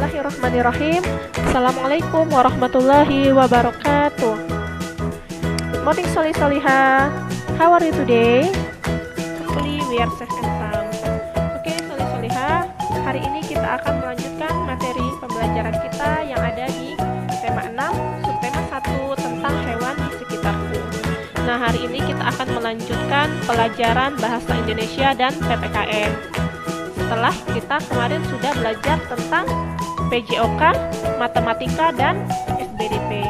Bismillahirrahmanirrahim. Assalamualaikum warahmatullahi wabarakatuh. Good morning Solih-Solihah. How are you today? Hopefully we are safe and sound. Oke Solih-Solihah, hari ini kita akan melanjutkan materi pembelajaran kita yang ada di tema 6, subtema 1 tentang hewan di sekitarku. Nah, hari ini kita akan melanjutkan pelajaran bahasa Indonesia dan PPKN. Setelah kita kemarin sudah belajar tentang PJOK, matematika, dan SBDP.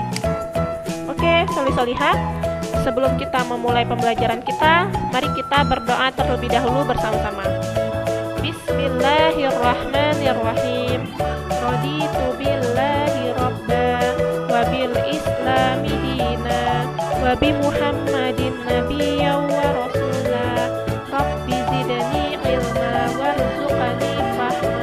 Oke, Solih-Solihah, sebelum kita memulai pembelajaran kita, mari kita berdoa terlebih dahulu bersama-sama. Bismillahirrahmanirrahim. Raditu billahi rabba wa bil islami dina wa bi Muhammadin nabiyya wa rasula. Rabbi zidni ilma warzuqni fahma.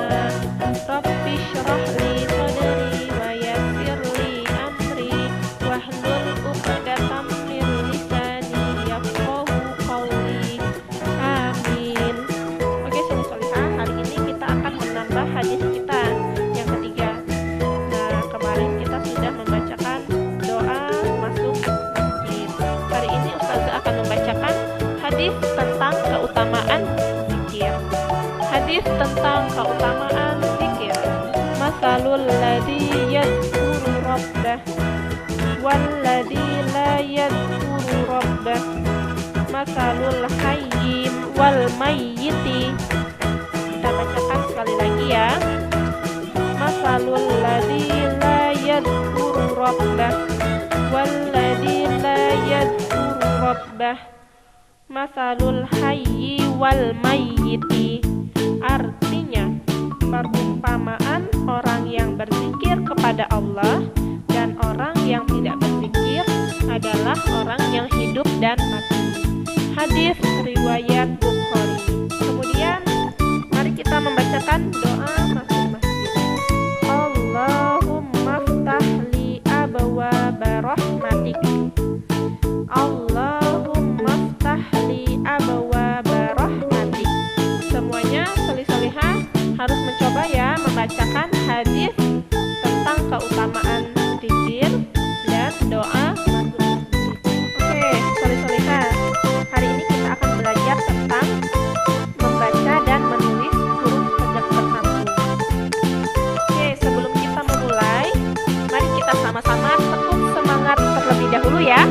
Rabbi shrah li sadri wa yassir li amri wahlul 'uqdatam min lisani yafqahu qawli. Amin. Oke, Solih-Solihah, hari ini kita akan menambah hadis kita yang ketiga. Nah, kemarin kita sudah membacakan doa masuk masjid. Hari ini Ustazah akan membacakan hadis tentang keutamaan zikir. Hadis tentang keutamaan zikir. Masalul ladzi yadhkuru rabbah wal ladzi la yadhkuru rabbah. Masalul hayyi wal mayyiti. Kita bacakan sekali lagi ya. Masalul ladzi la yadhkuru rabbah wal ladzi la yadhkuru rabbah. Masalul hayyi wal mayyiti. Artinya, perumpamaan orang yang berzikir kepada Allah dan orang yang tidak berzikir adalah orang yang hidup dan mati. Hadis riwayat Bukhari. Kemudian, mari kita membacakan doa masuk masjid. Allahumma ftah li abwaaba rahmatik. Allahumma ftah li abwaaba rahmatik. Semuanya Solih-Solihah harus mencoba ya membacakan hadis tentang keutamaan zikir dan doa masuk masjid. Oke, Solih-Solihah, hari ini kita akan belajar tentang membaca dan menulis huruf tegak bersambung. Oke, sebelum kita memulai, mari kita sama-sama tepuk semangat terlebih dahulu ya.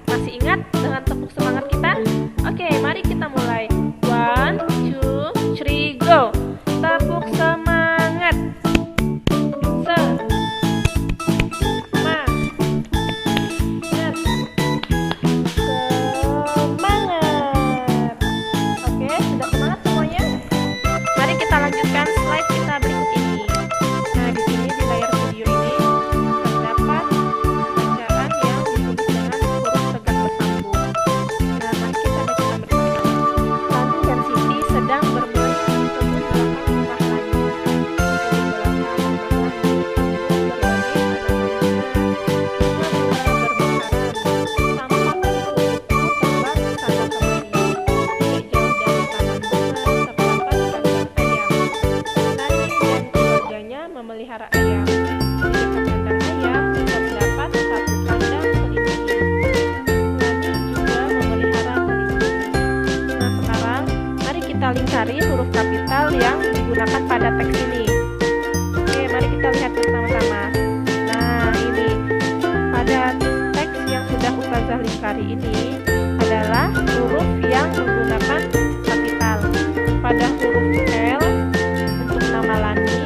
Masih ingat dengan tepuk semangat kita? Oke, mari kita mulai. 1, 2, 3, go. Tepuk semangat. Semangat. Semangat. Oke, sudah semangat semuanya? Mari kita lanjutkan slide kita berikut ini. Nah, di sini di layar video ini terdapat bacaan yang ditulis dengan huruf tegak bersambung. Nah, mari kita bacakan bersama. Lani dan Siti sedang bermain di kebun belakang rumah Lani. Di kebun belakang rumah Lani berbagai tanaman bunga berbekaran. Sampah terbang sana kemari. Tidak jauh dari taman bunga terdapat kandang ayam. Lani dan keluarganya memelihara ayam. Di dekat kandang ayam terdapat satu kandang kelinci. Lani juga memelihara kelinci. Nah, sekarang mari kita lingkari huruf kapital yang digunakan pada teks ini. Oke, mari kita lihat bersama-sama. Nah, ini pada teks yang sudah Ustazah lingkari ini adalah huruf yang menggunakan kapital. Pada huruf L untuk nama Lani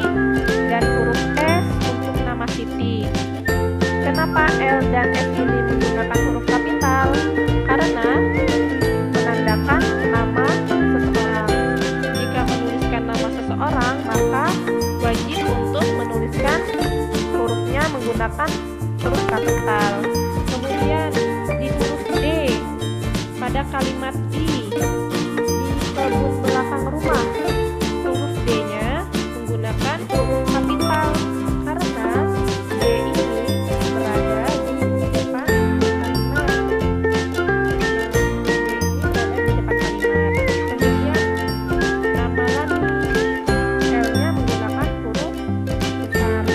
dan huruf S untuk nama Siti. Kenapa L dan S ini menggunakan huruf kapital? Karena menandakan nama seseorang. Jika menuliskan nama seseorang, maka wajib untuk menuliskan hurufnya menggunakan huruf kapital. Kemudian di huruf D, pada kalimat di kebun belakang rumah, huruf D-nya menggunakan huruf kapital karena D ini berada di depan kalimat. Kemudian nama Lani, L-nya menggunakan huruf besar.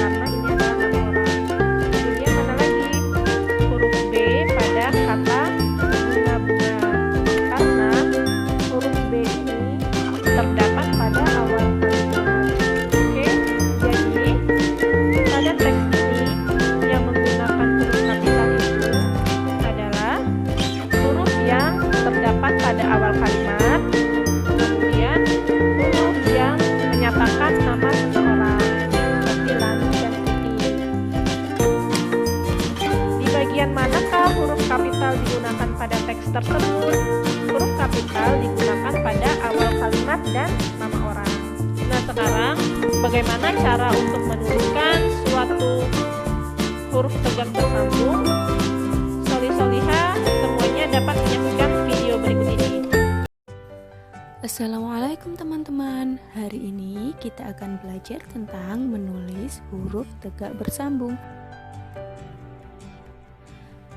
bagaimana cara untuk menuliskan suatu huruf tegak bersambung? Soli-soliha semuanya dapat menyaksikan video berikut ini. Assalamualaikum teman-teman. Hari ini kita akan belajar tentang menulis huruf tegak bersambung.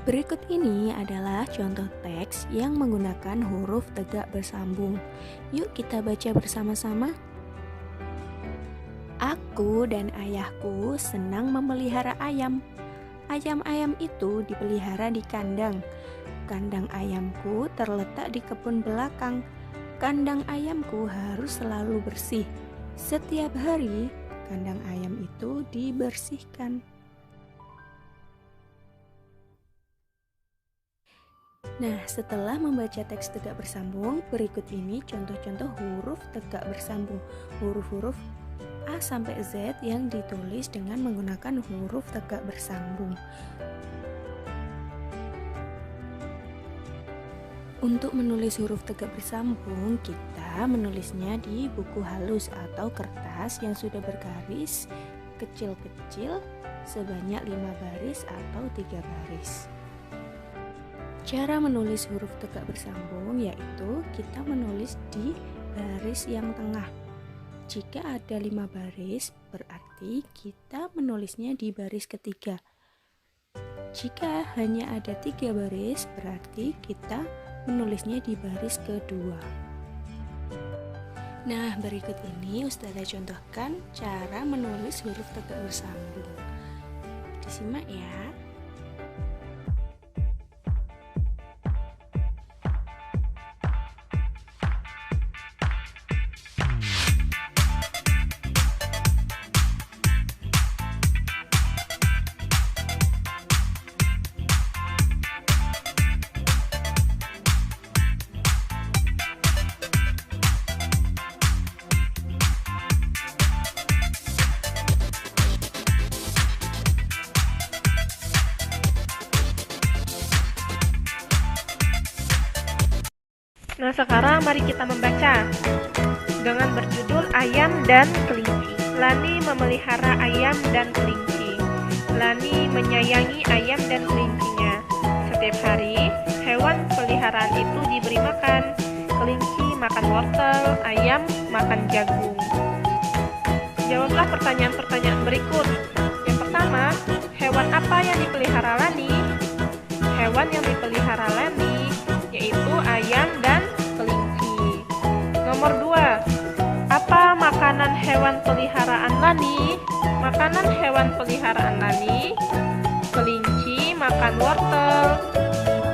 Berikut ini adalah contoh teks yang menggunakan huruf tegak bersambung. Yuk kita baca bersama-sama. Aku dan ayahku senang memelihara ayam. Ayam-ayam itu dipelihara di kandang. Kandang ayamku terletak di kebun belakang. Kandang ayamku harus selalu bersih. Setiap hari, kandang ayam itu dibersihkan. Nah, setelah membaca teks tegak bersambung, berikut ini contoh-contoh huruf tegak bersambung. Huruf-huruf A sampai Z yang ditulis dengan menggunakan huruf tegak bersambung. Untuk menulis huruf tegak bersambung, kita menulisnya di buku halus atau kertas yang sudah bergaris kecil-kecil sebanyak 5 baris atau 3 baris. Cara menulis huruf tegak bersambung yaitu kita menulis di baris yang tengah. Jika ada 5 baris, berarti kita menulisnya di baris ketiga. Jika hanya ada 3 baris, berarti kita menulisnya di baris kedua. Nah, berikut ini Ustazah contohkan cara menulis huruf tegak bersambung. Disimak ya. Nah, sekarang mari kita membaca dengan berjudul Ayam dan Kelinci. Lani memelihara ayam dan kelinci. Lani menyayangi ayam dan kelincinya. Setiap hari, hewan peliharaan itu diberi makan. Kelinci makan wortel, ayam makan jagung. Jawablah pertanyaan-pertanyaan berikut. Yang pertama, hewan apa yang dipelihara Lani? Hewan yang dipelihara Lani yaitu ayam dan kelinci. Nomor 2, apa makanan hewan peliharaan Lani? Makanan hewan peliharaan Lani, kelinci makan wortel,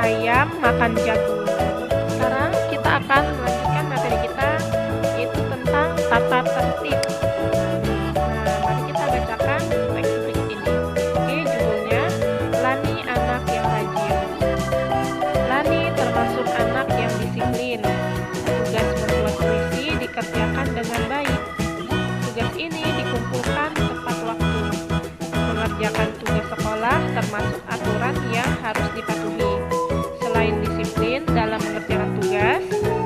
ayam makan jagung. Sekarang kita akan melanjutkan materi kita, yaitu tentang tata tertib. Nah, mari kita bacakan teks berikut ini. Oke, judulnya Lani anak yang rajin. Lani termasuk anak yang disiplin. Tugas membuat puisi dikerjakan dengan baik. Tugas ini dikumpulkan tepat waktu. Mengerjakan tugas sekolah termasuk aturan yang harus dipatuhi. Selain disiplin dalam mengerjakan tugas,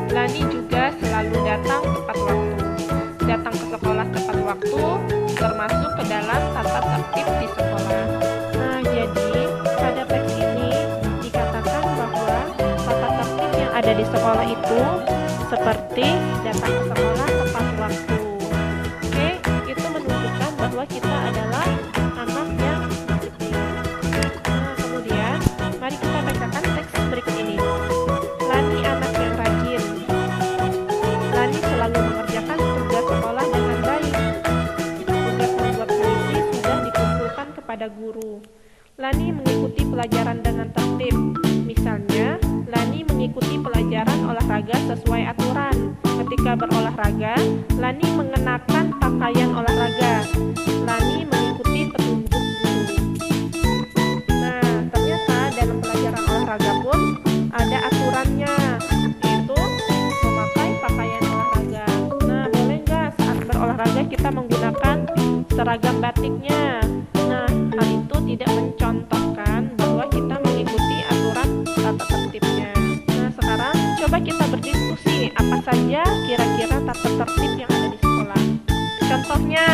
Lani juga selalu datang tepat waktu. Datang ke sekolah tepat waktu termasuk ke dalam tata tertib di sekolah. Nah, jadi pada teks ini dikatakan bahwa tata tertib yang ada di sekolah itu seperti datang ke sekolah tepat waktu. Oke, itu menunjukkan bahwa kita adalah anak yang disiplin. Nah, kemudian mari kita bacakan teks berikut ini. Lani anak yang rajin. Lani selalu mengerjakan tugas sekolah dengan baik. Tugas membuat puisi sudah dikumpulkan kepada guru. Lani mengikuti pelajaran dengan tertib. Misalnya, Lani mengikuti pelajaran olahraga sesuai aturan. Ketika berolahraga, Lani mengenakan pakaian olahraga. Lani mengikuti petunjuk guru. Nah, ternyata dalam pelajaran olahraga pun ada aturannya, yaitu memakai pakaian olahraga. Nah, boleh nggak saat berolahraga kita menggunakan seragam batiknya? Nah, hal itu tidak mencontohkan bahwa kita mengikuti aturan tata tertibnya. Nah, sekarang coba kita berdiskusi apa saja kira-kira tata tertib yang ada di sekolah. Contohnya,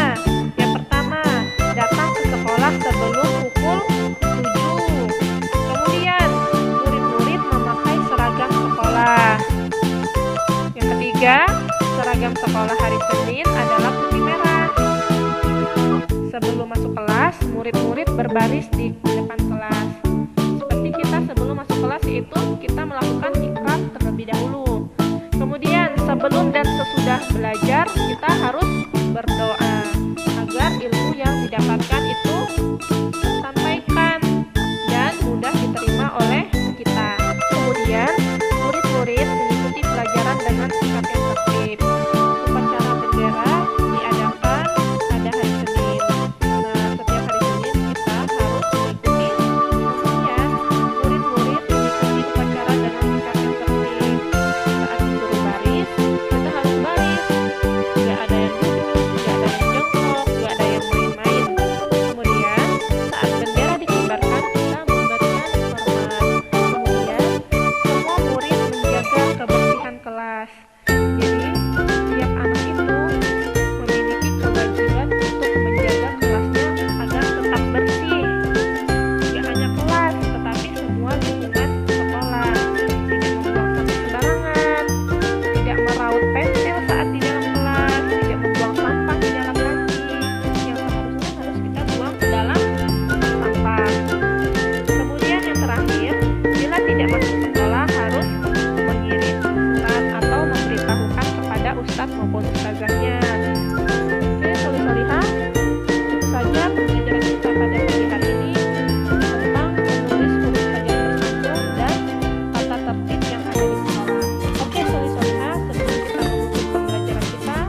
sekolah hari Senin adalah putih merah. Sebelum masuk kelas, murid-murid berbaris di depan kelas. Seperti kita sebelum masuk kelas, yaitu kita melakukan ikrar terlebih dahulu. Kemudian sebelum dan sesudah belajar, kita harus berdoa agar ilmu yang didapatkan itu tersampaikan dan mudah diterima oleh kita. Kemudian murid-murid mengikuti pelajaran dengan sikap yang tertib. Upacara bendera diadakan pada hari Senin. Nah, setiap hari Senin kita harus mengikuti, maksudnya murid-murid mengikuti upacara dengan sikap yang tertib. Saat disuruh baris, kita harus baris. Gak ada yang duduk, gak ada yang jongkok, gak ada yang main-main. Kemudian saat bendera dikibarkan, kita memberikan hormat. Kemudian semua murid menjaga kebersihan kelas. Jadi setiap anak itu memiliki kewajiban untuk menjaga kelasnya agar tetap bersih. Tidak hanya kelas, tetapi semua lingkungan sekolah. Tidak membuang sampah sembarangan, tidak meraut pensil saat di dalam kelas, tidak membuang sampah di dalam kantin yang seharusnya harus kita buang ke dalam sampah. Kemudian yang terakhir, bila tidak masuk sekolah harus mengirim surat atau memberitahukan kepada ustadz maupun ustazahnya. Oke, solih-solihah, itu saja pembelajaran kita pada pagi hari ini tentang menulis huruf tajam bersambung dan tata tertib yang ada di sekolah. Oke, solih-solihah, sebelum kita menutup pembelajaran kita,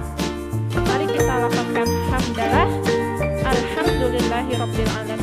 mari kita lafazkan hamdalah. Alhamdulillahirabbil alamin.